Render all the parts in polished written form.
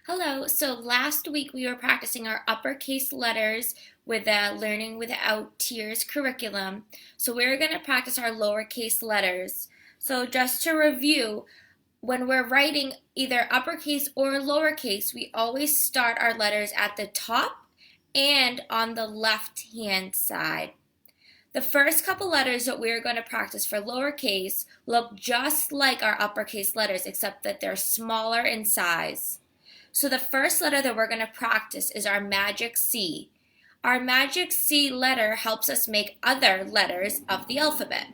Hello. So last week we were practicing our uppercase letters with the Learning Without Tears curriculum. So we're going to practice our lowercase letters. So just to review, when we're writing either uppercase or lowercase, we always start our letters at the top and on the left-hand side. The first couple letters that we're going to practice for lowercase look just like our uppercase letters, except that they're smaller in size. So the first letter that we're going to practice is our magic C. Our magic C letter helps us make other letters of the alphabet.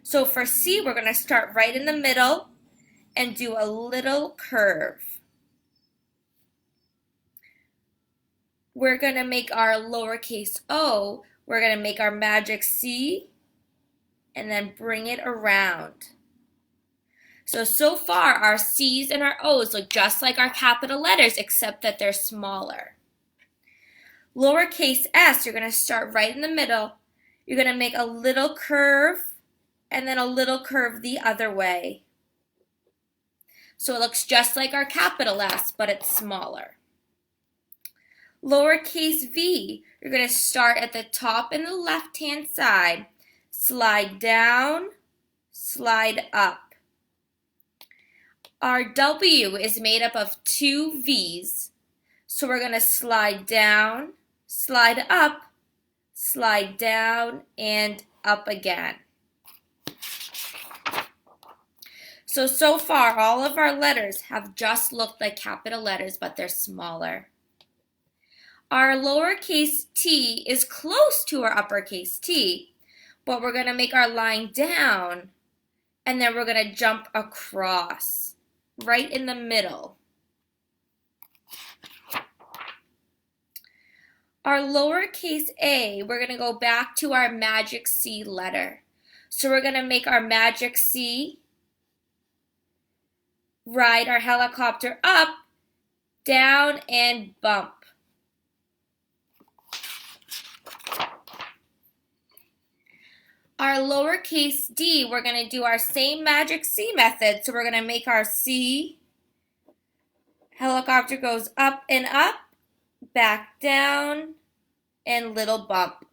So for C, we're going to start right in the middle and do a little curve. We're going to make our lowercase o. We're going to make our magic C and then bring it around. So far our C's and our O's look just like our capital letters except that they're smaller. Lowercase s, you're going to start right in the middle. You're going to make a little curve and then a little curve the other way. So it looks just like our capital S, but it's smaller. Lowercase v, you're going to start at the top and the left-hand side, slide down, slide up. Our W is made up of two V's, so we're going to slide down, slide up, slide down, and up again. So far, all of our letters have just looked like capital letters, but they're smaller. Our lowercase t is close to our uppercase T, but we're going to make our line down, and then we're going to jump across, right in the middle. Our lowercase a, we're going to go back to our magic C letter. So we're going to make our magic C, ride our helicopter up, down, and bump. Our lowercase d, we're going to do our same magic C method. So we're going to make our C, helicopter goes up, back down, and little bump.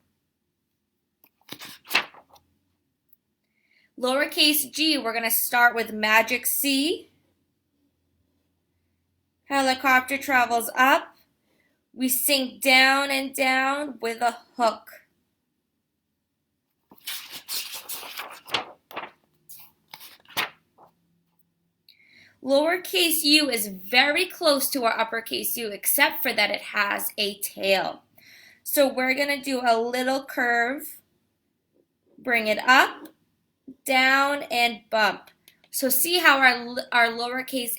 Lowercase g, we're going to start with magic C, helicopter travels up, we sink down and down with a hook. Lowercase u is very close to our uppercase U, except for that it has a tail. So we're going to do a little curve, bring it up, down, and bump. So see how our lowercase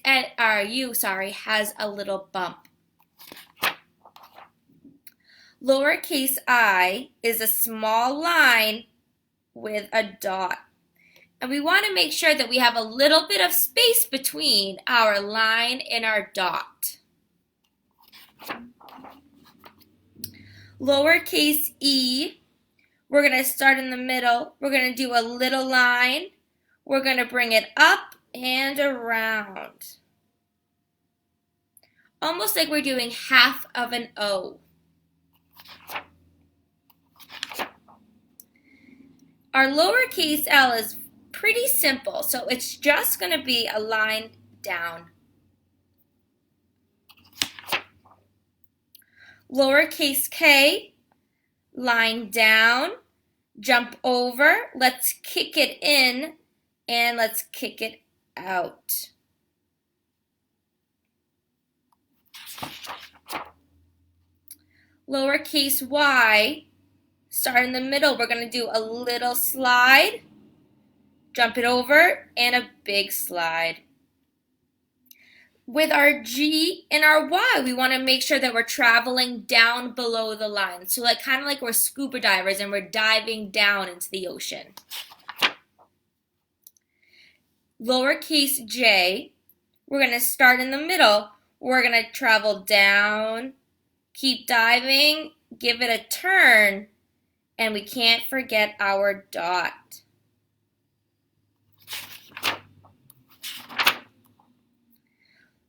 u has a little bump. Lowercase I is a small line with a dot. And we want to make sure that we have a little bit of space between our line and our dot. Lowercase e, we're going to start in the middle. We're going to do a little line. We're going to bring it up and around. Almost like we're doing half of an O. Our lowercase l is pretty simple, so it's just going to be a line down. Lowercase k, line down, jump over, let's kick it in, and let's kick it out. Lowercase y, start in the middle, we're going to do a little slide, jump it over, and a big slide. With our G and our Y, we want to make sure that we're traveling down below the line. So kind of like we're scuba divers and we're diving down into the ocean. Lowercase j, we're going to start in the middle. We're going to travel down, keep diving, give it a turn, and we can't forget our dot.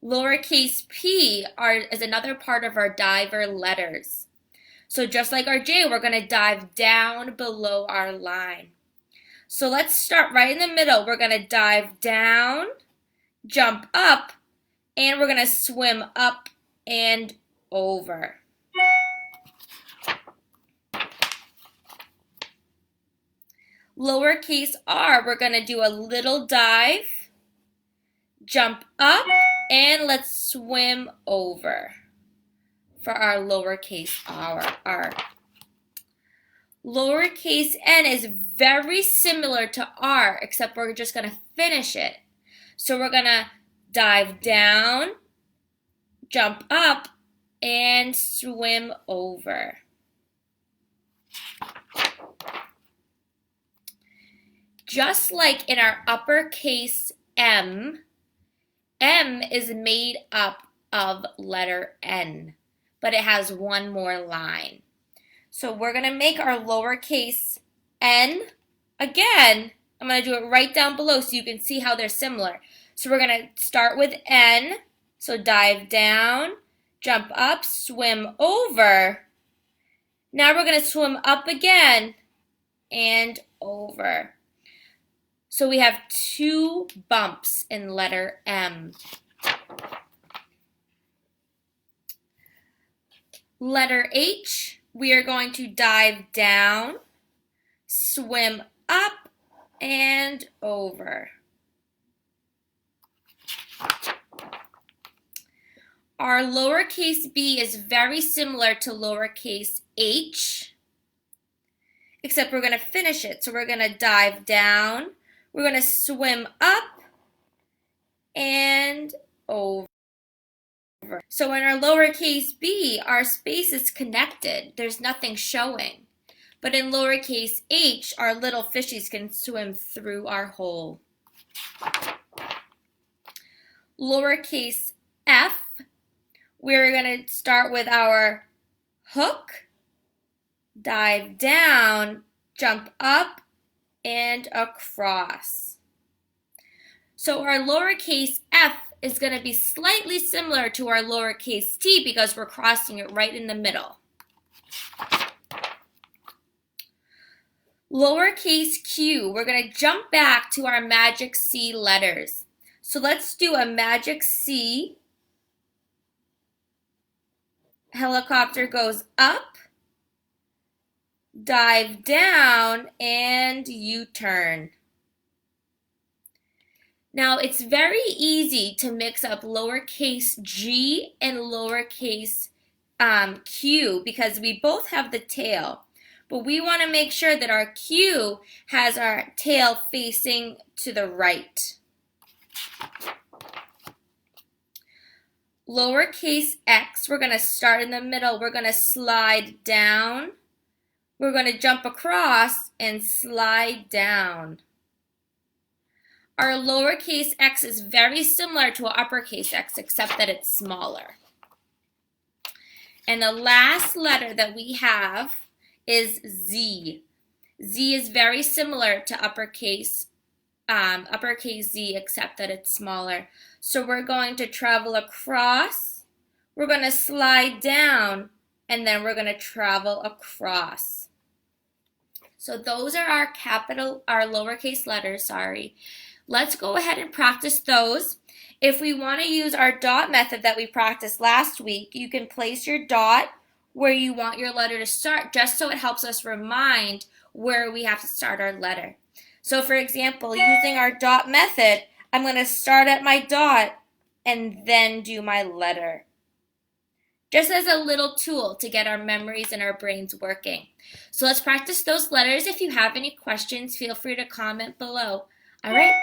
Lowercase p is another part of our diver letters. So just like our J, we're going to dive down below our line. So let's start right in the middle. We're going to dive down, jump up, and we're going to swim up and over. Lowercase r, we're going to do a little dive, jump up, and let's swim over for our lowercase r. Lowercase n is very similar to r, except we're just going to finish it. So we're going to dive down, jump up, and swim over. Just like in our uppercase M, M is made up of letter N, but it has one more line. So we're going to make our lowercase n. Again, I'm going to do it right down below so you can see how they're similar. So we're going to start with n, so dive down, jump up, swim over. Now we're going to swim up again and over. So we have 2 bumps in letter M. Letter H, we are going to dive down, swim up, and over. Our lowercase b is very similar to lowercase h, except we're going to finish it. So we're going to dive down, we're going to swim up and over. So in our lowercase b, our space is connected. There's nothing showing. But in lowercase h, our little fishies can swim through our hole. Lowercase f, we're going to start with our hook, dive down, jump up, and across. So our lowercase f is going to be slightly similar to our lowercase t because we're crossing it right in the middle. Lowercase q, we're going to jump back to our magic C letters. So let's do a magic C. Helicopter goes up, dive down, and U-turn. Now it's very easy to mix up lowercase g and lowercase q because we both have the tail. But we want to make sure that our q has our tail facing to the right. Lowercase x, we're going to start in the middle. We're going to slide down. We're going to jump across and slide down. Our lowercase x is very similar to our uppercase x, except that it's smaller. And the last letter that we have is Z. Z is very similar to uppercase Z, except that it's smaller. So we're going to travel across, we're going to slide down, and then we're going to travel across. So those are our lowercase letters, Let's go ahead and practice those. If we want to use our dot method that we practiced last week, you can place your dot where you want your letter to start, just so it helps us remind where we have to start our letter. So for example, using our dot method, I'm going to start at my dot and then do my letter. Just as a little tool to get our memories and our brains working. So let's practice those letters. If you have any questions, feel free to comment below. All right.